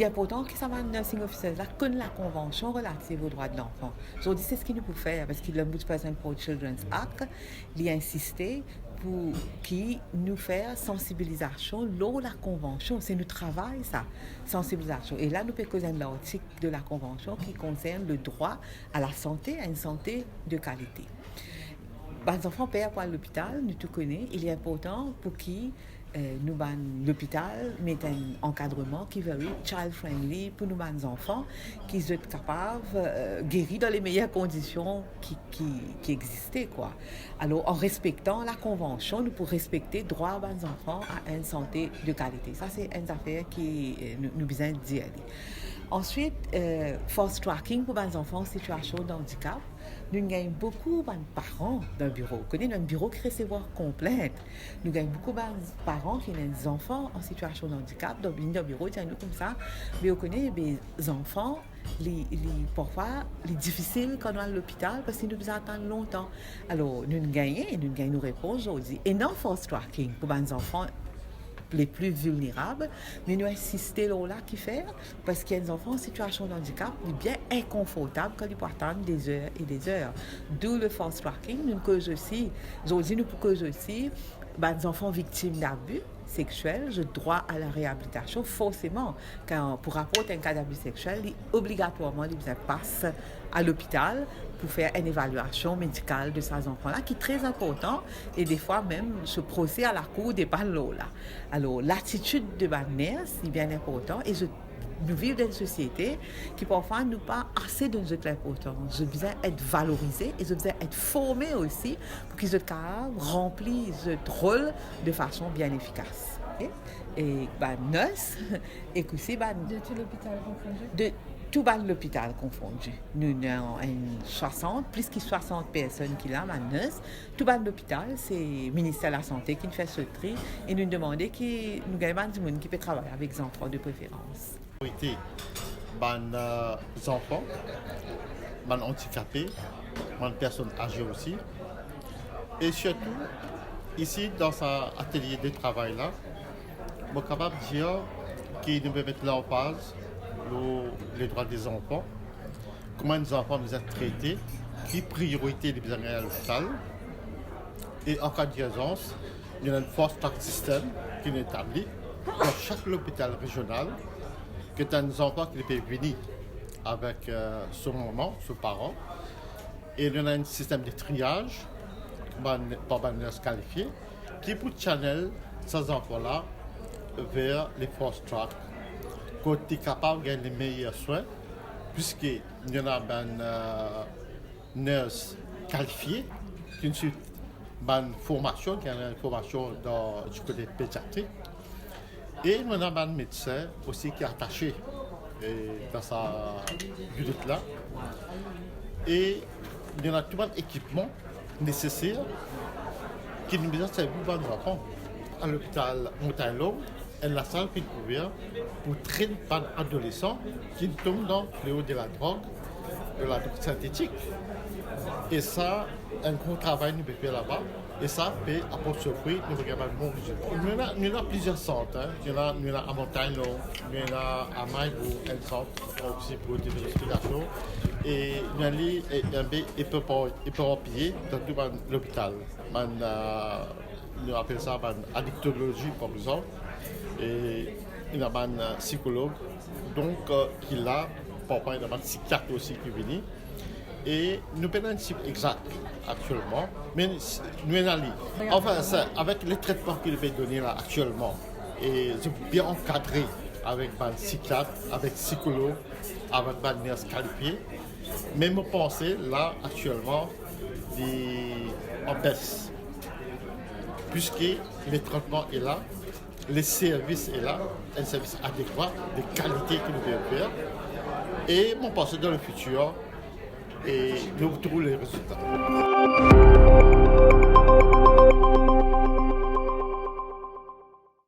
est important que ça va nursing officers là connaît la convention relative aux droits de l'enfant. Je dis c'est ce qu'il nous peut faire parce que l'Ombudsperson for Children's Act, il a insisté pour qui nous faire sensibilisation lors de la convention. C'est notre travail, ça, sensibilisation. Et là, nous pouvons causer l'article de la convention qui concerne le droit à la santé, à une santé de qualité. Les enfants perdent à l'hôpital, nous tout connaissons, il est important pour qui nous l'hôpital met un encadrement qui est very child friendly pour nous les enfants qui sont capables de guérir dans les meilleures conditions qui existaient quoi. Alors en respectant la convention, nous pouvons respecter le droit des enfants à une santé de qualité. Ça c'est une affaire qui nous besoin de dire. Ensuite, fast tracking pour les enfants en situation de handicap. Nous gagnons beaucoup de parents dans le bureau. Nous connaissons un bureau qui recevoir complainte. Nous gagnons beaucoup de parents qui ont des enfants en situation de handicap. Dans le bureau, nous comme ça. Mais on connaît des enfants, parfois, les difficiles quand on est à l'hôpital parce qu'ils nous attendent longtemps. Alors, nous gagnons nos réponses aujourd'hui. Et non fast tracking pour les enfants les plus vulnérables, mais nous insistons là qui faire parce qu'il y a des enfants en situation de handicap bien inconfortables quand ils peuvent attendre des heures et des heures. D'où le fast tracking. Nous cause aussi, aujourd'hui nous cause aussi des enfants victimes d'abus sexuels, je droit à la réhabilitation forcément quand pour rapporter un cas d'abus sexuel, obligatoirement ils passent à l'hôpital pour faire une évaluation médicale de ces enfants-là, qui est très important, et des fois même ce procès à la cour des panneaux là. Alors l'attitude de ma mère, c'est bien important, et nous vivons dans une société qui parfois nous pas assez de notre importance. Je besoin être valorisé et je besoin être formé aussi pour qu'ils soient capables de remplir ce rôle de façon bien efficace. Et nurse, et aussi de tout l'hôpital confondu. De tout l'hôpital confondu. Nous avons plus de 60 personnes qui là, nurse. Tout l'hôpital, c'est le ministère de la Santé qui nous fait ce tri et nous demandons que nous gagnons du monde qui peut travailler avec des enfants de préférence. Les enfants, les handicapés, les personnes âgées aussi. Et surtout, ici, dans cet atelier de travail-là, je suis capable de dire qu'il nous peut mettre l'emphase les droits des enfants, comment les enfants doivent être traités, quelle priorité les besoins à l'hôpital. Et en cas d'urgence, il y a un fast track system qui est établi dans chaque hôpital régional, que tu as des enfants qui peuvent venir avec son maman, son parent. Et il y a un système de triage par les nurses qualifiées qui peut channel ces enfants-là vers les fast track. Quand tu es capable de gagner les meilleurs soins, puisqu'il y en a une nurse qualifiée qui a une formation, qui a une formation dans du côté pédiatrique. Et il y a un médecin aussi qui est attaché dans sa unité-là. Et il y a tout l'équipement nécessaire qui nous besoin de servir pour les enfants. À l'hôpital Montagne-Longue, la salle qui est ouverte pour traiter les adolescents qui tombent dans le fléau de la drogue synthétique. Et ça, un gros travail nous peut faire là-bas. Et ça peut apporter ce fruit, nous regardons un bon résultat. Il y en a plusieurs centres. Il y en a à Montagne-Longue, il y en a à Maïbou, un centre aussi pour des respiration. Et il y a un éparpillé dans tout l'hôpital. On appelle ça addictologie, par exemple. Et il y a un psychologue donc, qui est là, parfois il y a un psychiatre aussi qui vient. Et nous avons un chiffre exact actuellement, mais nous avons enfin, ça, avec les traitements qu'il peut donner là actuellement, et je peux bien encadrer avec un psychiatre, avec un psychologue, avec un nurse qualifié, mais je pense là actuellement en baisse, puisque le traitement est là. Les services est là, un service adéquat, de qualité que nous devons faire. Et mon pensée dans le futur, et nous trouvons les résultats.